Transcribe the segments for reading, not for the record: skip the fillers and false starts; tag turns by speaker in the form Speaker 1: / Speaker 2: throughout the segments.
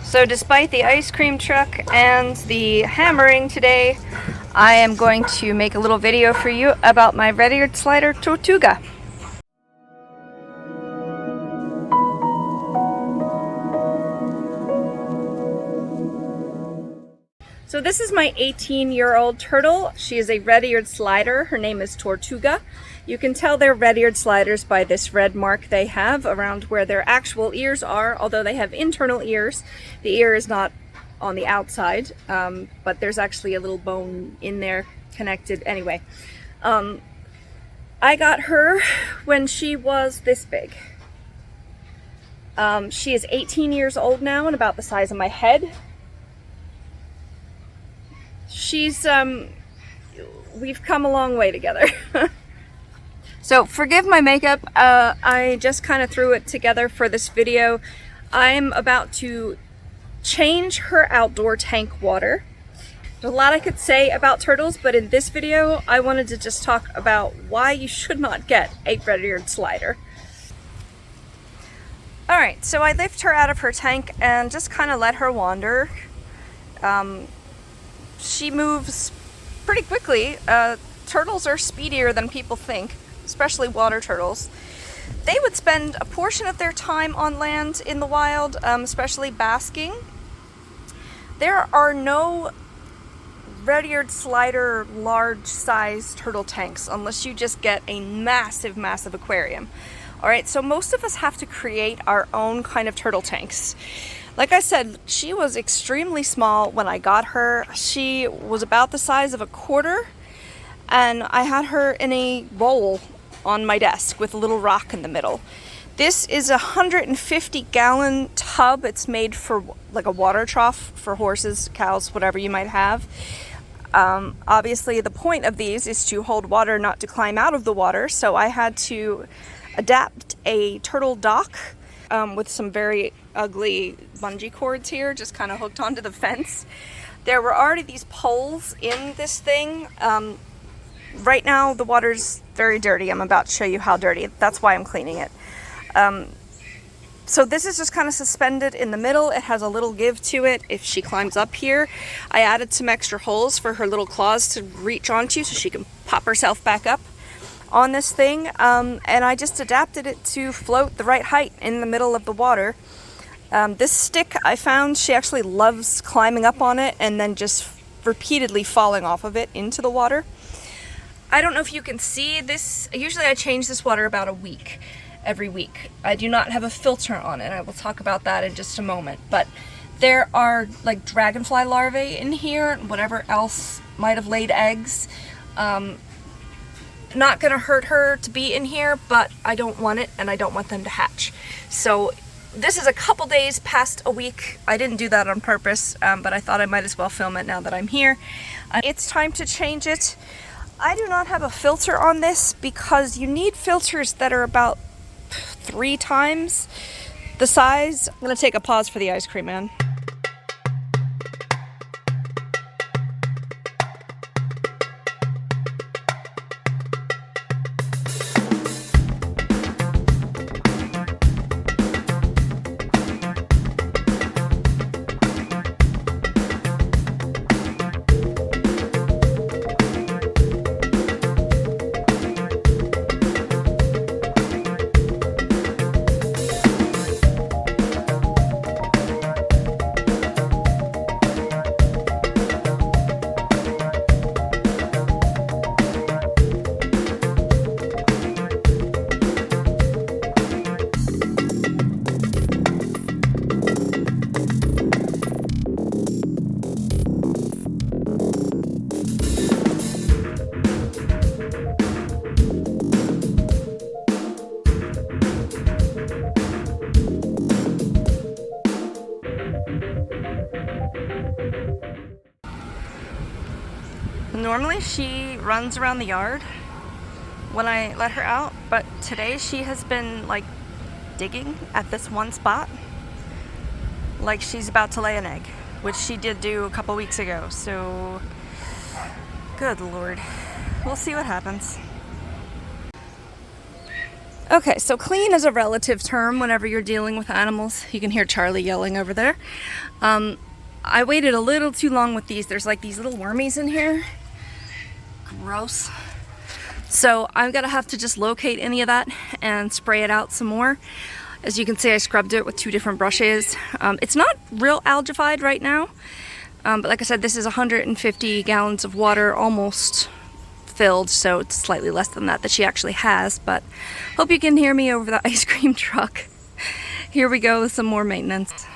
Speaker 1: So despite the ice cream truck and the hammering today, I am going to make a little video for you about my red-eared slider Tortuga. So this is my 18-year-old turtle. She is a red-eared slider. Her name is Tortuga. You can tell they're red-eared sliders by this red mark they have around where their actual ears are, although they have internal ears. The ear is not on the outside, but there's actually a little bone in there connected. Anyway, I got her when she was this big. She is 18 years old now and about the size of my head. We've come a long way together. So forgive my makeup, I just kind of threw it together for this video. I'm about to change her outdoor tank water. There's a lot I could say about turtles, but in this video I wanted to just talk about why you should not get a red-eared slider. Alright, so I lift her out of her tank and just kind of let her wander. She moves pretty quickly. Turtles are speedier than people think, especially water turtles. They would spend a portion of their time on land in the wild, especially basking. There are no red-eared slider large-sized turtle tanks unless you just get a massive, massive aquarium. Alright, so most of us have to create our own kind of turtle tanks. Like I said, she was extremely small when I got her. She was about the size of a quarter, and I had her in a bowl on my desk with a little rock in the middle. This is a 150-gallon tub. It's made for like a water trough for horses, cows, whatever you might have. Obviously, the point of these is to hold water, not to climb out of the water, so I had to adapt a turtle dock with some very ugly bungee cords here, just kind of hooked onto the fence. There were already these poles in this thing. Right now the water's very dirty. I'm about to show you how dirty. That's why I'm cleaning it. So this is just kind of suspended in the middle. It has a little give to it if she climbs up here. I added some extra holes for her little claws to reach onto so she can pop herself back up on this thing, and I just adapted it to float the right height in the middle of the water. This stick I found, she actually loves climbing up on it and then just repeatedly falling off of it into the water. I don't know if you can see this. Usually I change this water about every week. I do not have a filter on it. I will talk about that in just a moment, but there are like dragonfly larvae in here and whatever else might have laid eggs. Not gonna hurt her to be in here, but I don't want it and I don't want them to hatch. So this is a couple days past a week. I didn't do that on purpose, but I thought I might as well film it now that I'm here. It's time to change it. I do not have a filter on this because you need filters that are about 3 times the size. I'm gonna take a pause for the ice cream man. Normally she runs around the yard when I let her out, but today she has been like digging at this one spot like she's about to lay an egg, which she did do a couple weeks ago. So good Lord, we'll see what happens. Okay, so clean is a relative term whenever you're dealing with animals. You can hear Charlie yelling over there. I waited a little too long with these. There's like these little wormies in here. Gross. So I'm gonna have to just locate any of that and spray it out some more. As you can see, I scrubbed it with 2 different brushes. It's not real algified right now, but like I said, this is 150 gallons of water, almost filled, so it's slightly less than that she actually has, but hope you can hear me over the ice cream truck. Here we go with some more maintenance.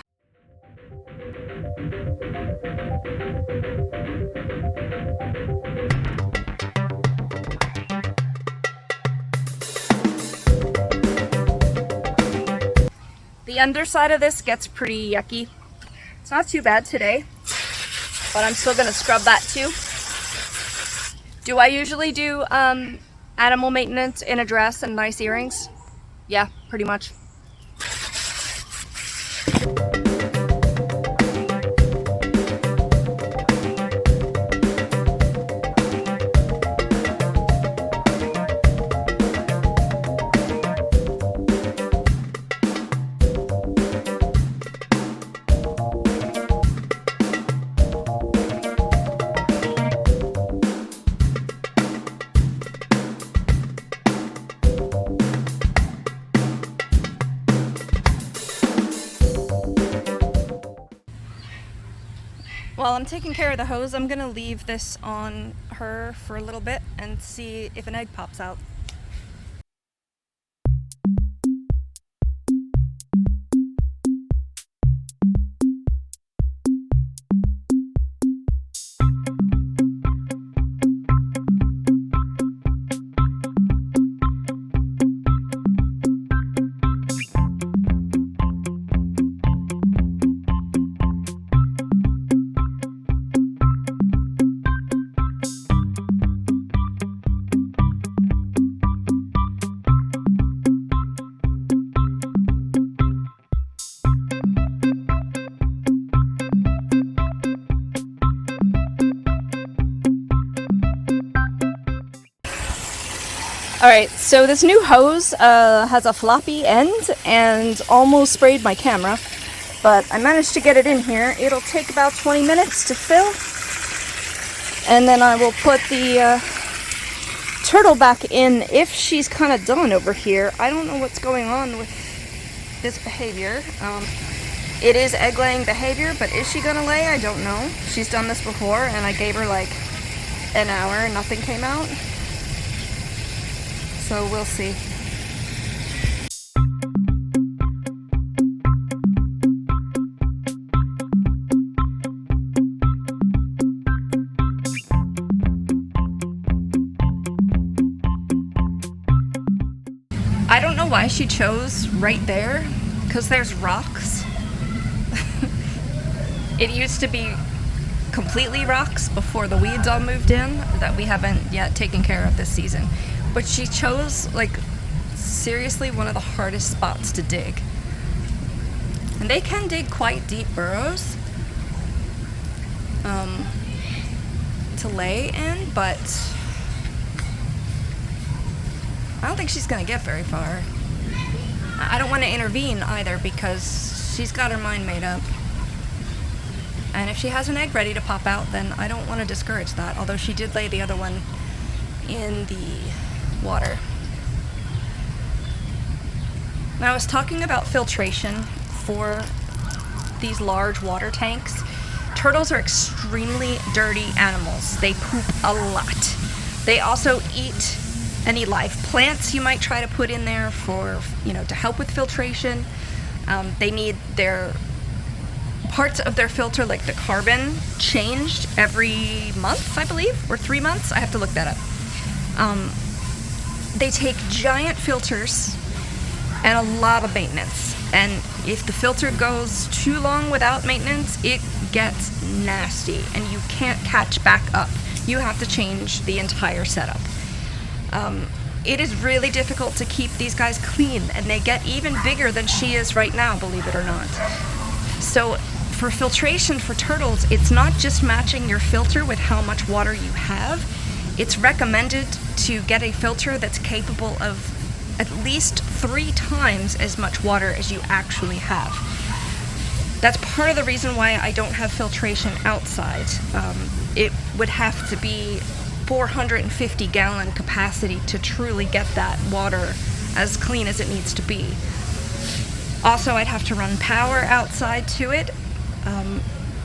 Speaker 1: The underside of this gets pretty yucky. It's not too bad today, but I'm still gonna scrub that too. Do I usually do animal maintenance in a dress and nice earrings? Yeah, pretty much. While I'm taking care of the hose, I'm gonna leave this on her for a little bit and see if an egg pops out. Alright, so this new hose has a floppy end and almost sprayed my camera, but I managed to get it in here. It'll take about 20 minutes to fill, and then I will put the turtle back in if she's kind of done over here. I don't know what's going on with this behavior. It is egg-laying behavior, but is she gonna lay? I don't know. She's done this before, and I gave her like an hour and nothing came out. So we'll see. I don't know why she chose right there, because there's rocks. It used to be completely rocks before the weeds all moved in that we haven't yet taken care of this season. But she chose, like, seriously one of the hardest spots to dig. And they can dig quite deep burrows to lay in, but I don't think she's gonna get very far. I don't want to intervene either because she's got her mind made up. And if she has an egg ready to pop out, then I don't want to discourage that, although she did lay the other one in the water. Now I was talking about filtration for these large water tanks. Turtles are extremely dirty animals. They poop a lot. They also eat any live plants you might try to put in there for, to help with filtration. They need their parts of their filter, like the carbon, changed every month, I believe, or 3 months. I have to look that up. They take giant filters and a lot of maintenance. And if the filter goes too long without maintenance, it gets nasty and you can't catch back up. You have to change the entire setup. It is really difficult to keep these guys clean, and they get even bigger than she is right now, believe it or not. So for filtration for turtles, it's not just matching your filter with how much water you have. It's recommended to get a filter that's capable of at least 3 times as much water as you actually have. That's part of the reason why I don't have filtration outside. It would have to be 450 gallon capacity to truly get that water as clean as it needs to be. Also, I'd have to run power outside to it.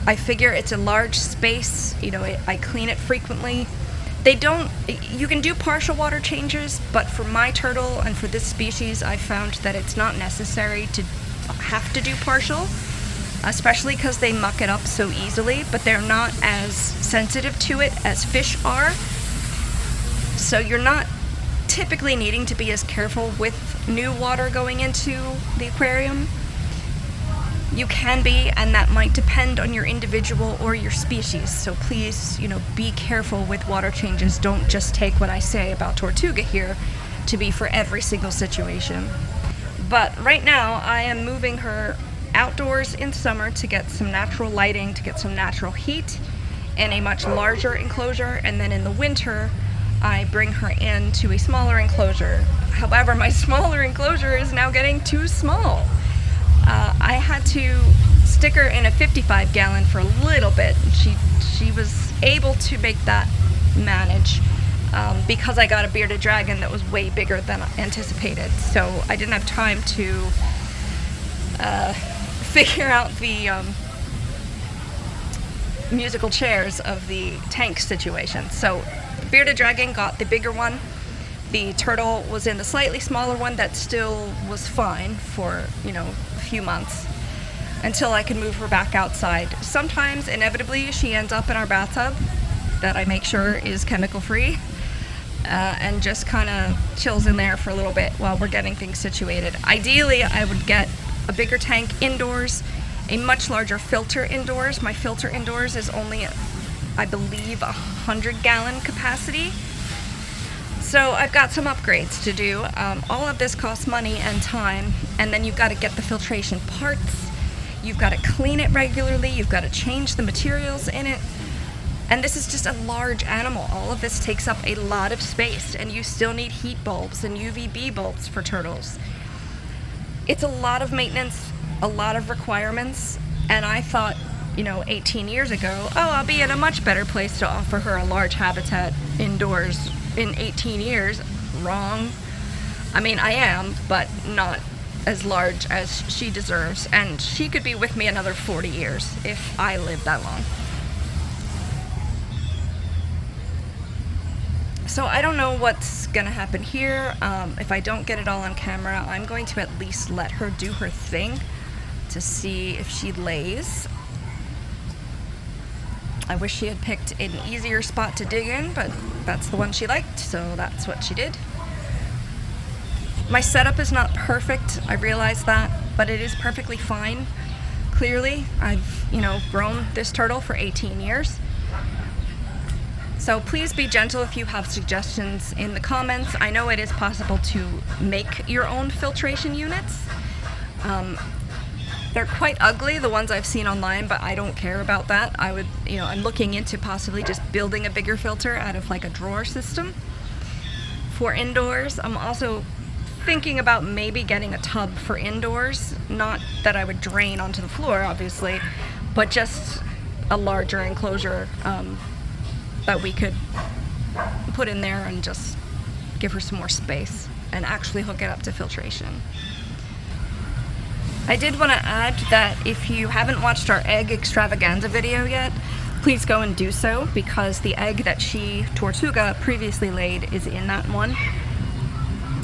Speaker 1: I figure it's a large space, you know, I clean it frequently. You can do partial water changes, but for my turtle and for this species, I found that it's not necessary to have to do partial, especially because they muck it up so easily, but they're not as sensitive to it as fish are. So you're not typically needing to be as careful with new water going into the aquarium. You can be, and that might depend on your individual or your species. So please, you know, be careful with water changes. Don't just take what I say about Tortuga here to be for every single situation. But right now, I am moving her outdoors in summer to get some natural lighting, to get some natural heat in a much larger enclosure, and then in the winter, I bring her into a smaller enclosure. However, my smaller enclosure is now getting too small. I had to stick her in a 55 gallon for a little bit. She was able to make that manage because I got a bearded dragon that was way bigger than anticipated. So I didn't have time to figure out the musical chairs of the tank situation. So the bearded dragon got the bigger one. The turtle was in the slightly smaller one that still was fine for, you know, a few months until I could move her back outside. Sometimes, inevitably, she ends up in our bathtub that I make sure is chemical free and just kind of chills in there for a little bit while we're getting things situated. Ideally, I would get a bigger tank indoors, a much larger filter indoors. My filter indoors is only, I believe, 100 gallon capacity. So I've got some upgrades to do. All of this costs money and time, and then you've got to get the filtration parts, you've got to clean it regularly, you've got to change the materials in it, and this is just a large animal. All of this takes up a lot of space, and you still need heat bulbs and UVB bulbs for turtles. It's a lot of maintenance, a lot of requirements, and I thought, you know, 18 years ago, oh, I'll be in a much better place to offer her a large habitat indoors in 18 years. Wrong. I mean, I am, but not as large as she deserves, and she could be with me another 40 years if I live that long. So I don't know what's gonna happen here. If I don't get it all on camera, I'm going to at least let her do her thing to see if she lays. I wish she had picked an easier spot to dig in, but that's the one she liked, so that's what she did. My setup is not perfect, I realize that, but it is perfectly fine. Clearly, I've, you know, grown this turtle for 18 years. So please be gentle if you have suggestions in the comments. I know it is possible to make your own filtration units. They're quite ugly, the ones I've seen online, but I don't care about that. I'm looking into possibly just building a bigger filter out of like a drawer system for indoors. I'm also thinking about maybe getting a tub for indoors. Not that I would drain onto the floor, obviously, but just a larger enclosure that we could put in there and just give her some more space and actually hook it up to filtration. I did want to add that if you haven't watched our egg extravaganza video yet, please go and do so, because the egg that Tortuga, previously laid is in that one.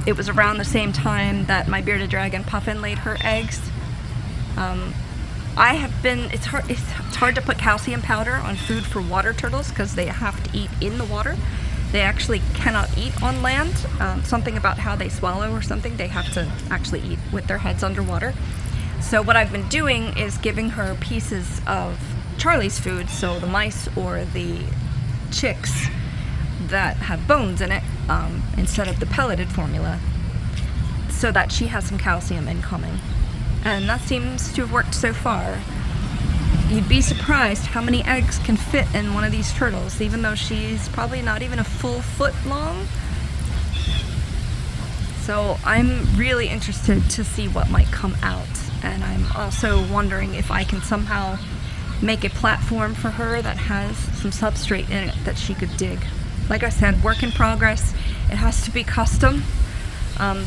Speaker 1: It was around the same time that my bearded dragon Puffin laid her eggs. It's hard to put calcium powder on food for water turtles because they have to eat in the water. They actually cannot eat on land. Something about how they swallow or something, they have to actually eat with their heads underwater. So what I've been doing is giving her pieces of Charlie's food, so the mice or the chicks that have bones in it, instead of the pelleted formula, so that she has some calcium incoming. And that seems to have worked so far. You'd be surprised how many eggs can fit in one of these turtles, even though she's probably not even a full foot long. So I'm really interested to see what might come out, and I'm also wondering if I can somehow make a platform for her that has some substrate in it that she could dig. Like I said, work in progress. It has to be custom.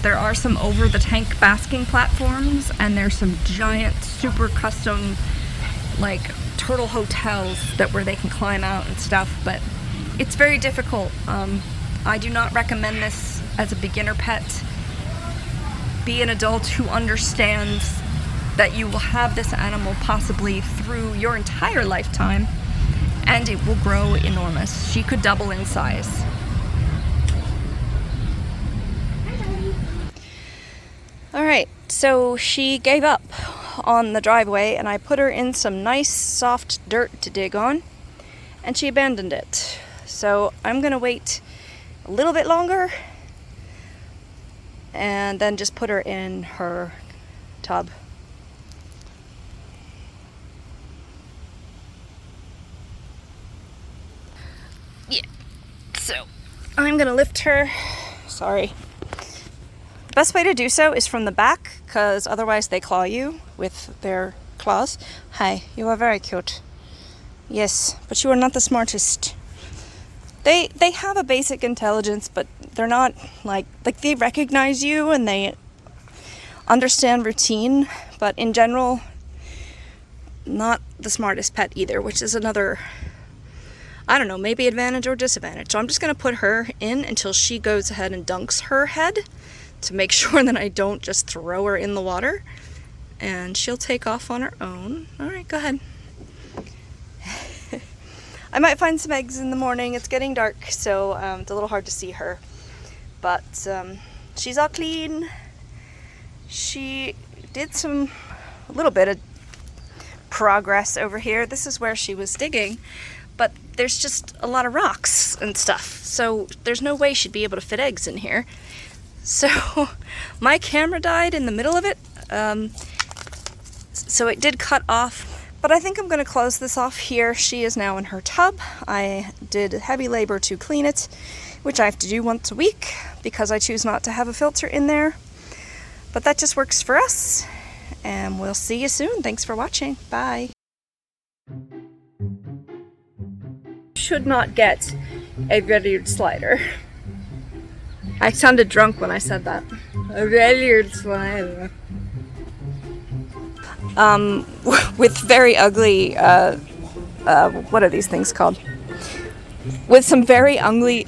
Speaker 1: There are some over-the-tank basking platforms, and there's some giant, super custom, like, turtle hotels where they can climb out and stuff, but it's very difficult. I do not recommend this as a beginner pet. Be an adult who understands that you will have this animal possibly through your entire lifetime, and it will grow enormous. She could double in size. Alright, so she gave up on the driveway, and I put her in some nice soft dirt to dig on, and she abandoned it. So I'm gonna wait a little bit longer and then just put her in her tub. Yeah, so I'm gonna lift her. Sorry. The best way to do so is from the back, because otherwise they claw you with their claws. Hi, you are very cute. Yes, but you are not the smartest. They have a basic intelligence, but they're not like they recognize you and they understand routine, but in general, not the smartest pet either, which is another, I don't know, maybe advantage or disadvantage. So I'm just going to put her in until she goes ahead and dunks her head to make sure that I don't just throw her in the water, and she'll take off on her own. All right, go ahead. I might find some eggs in the morning. It's getting dark, so it's a little hard to see her, but she's all clean. She did a little bit of progress over here. This is where she was digging, but there's just a lot of rocks and stuff, so there's no way she'd be able to fit eggs in here. So my camera died in the middle of it, so it did cut off, but I think I'm going to close this off here. She is now in her tub. I did heavy labor to clean it, which I have to do once a week because I choose not to have a filter in there, but that just works for us, and we'll see you soon. Thanks for watching. Bye. Should not get a Redbeard slider. I sounded drunk when I said that. A Redbeard slider. With very ugly, what are these things called? With some very ugly,